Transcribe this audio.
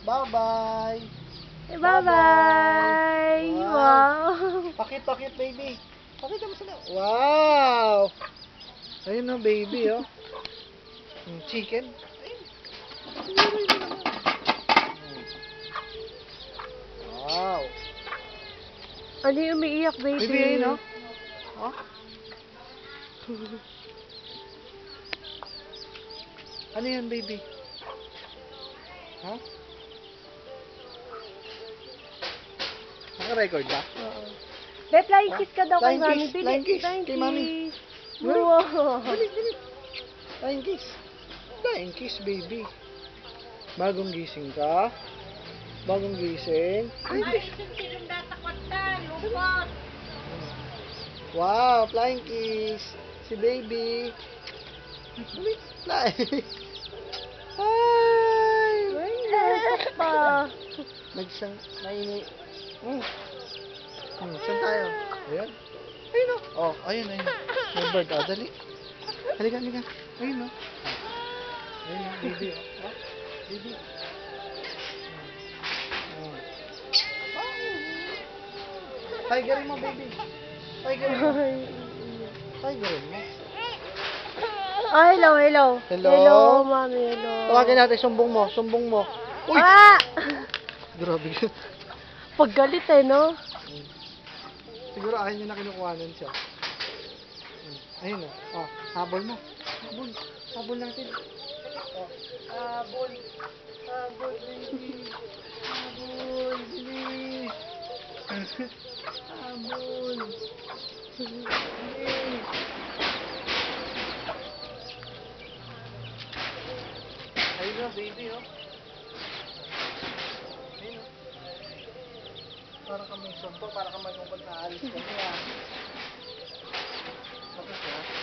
Bye-bye. Bye-bye! Wow! Pakit, baby. Pakita mo sila. Wow! Ayun na, baby, oh. Chicken. Ayun. Wow. Ano yung umiiyak, baby? Baby, ayun, oh. Oh. Ano yan, baby? Ha? Naka-record ba? Oo. Be, flying kiss ka daw kay Flying mami. kiss, flying kiss kay mami. Kiss. Wow! Dali. Flying kiss. Flying kiss, baby. Bagong gising ka? Bagong gising? Baby. Wow, flying kiss. Si baby. Dali, fly. Hi! Ay, nasok pa. Nagsang, naini. Saan tayo? Ayan. Ayun o. Oh, ayun. May bird. Oh, dali. Halika. Ayun o. Ayun o, baby o. Oh, baby. Tigerin mo, baby. Tigerin mo. Tigerin mo. Oh, hello. Hello? Hello, mami. Hello. Tawagin natin, sumbong mo. Uy! Ah! Grabe. Paggalit no? Siguro akin yung nakinukuhanan siya. Ayun o. Oh, habol mo. Habol natin. Oh, habol, baby. Habol, bilis. Habol. Bilis. Ayun o, baby o. Ayun o. Parang kami sumpo, parang kami malungkot na alis kami ah.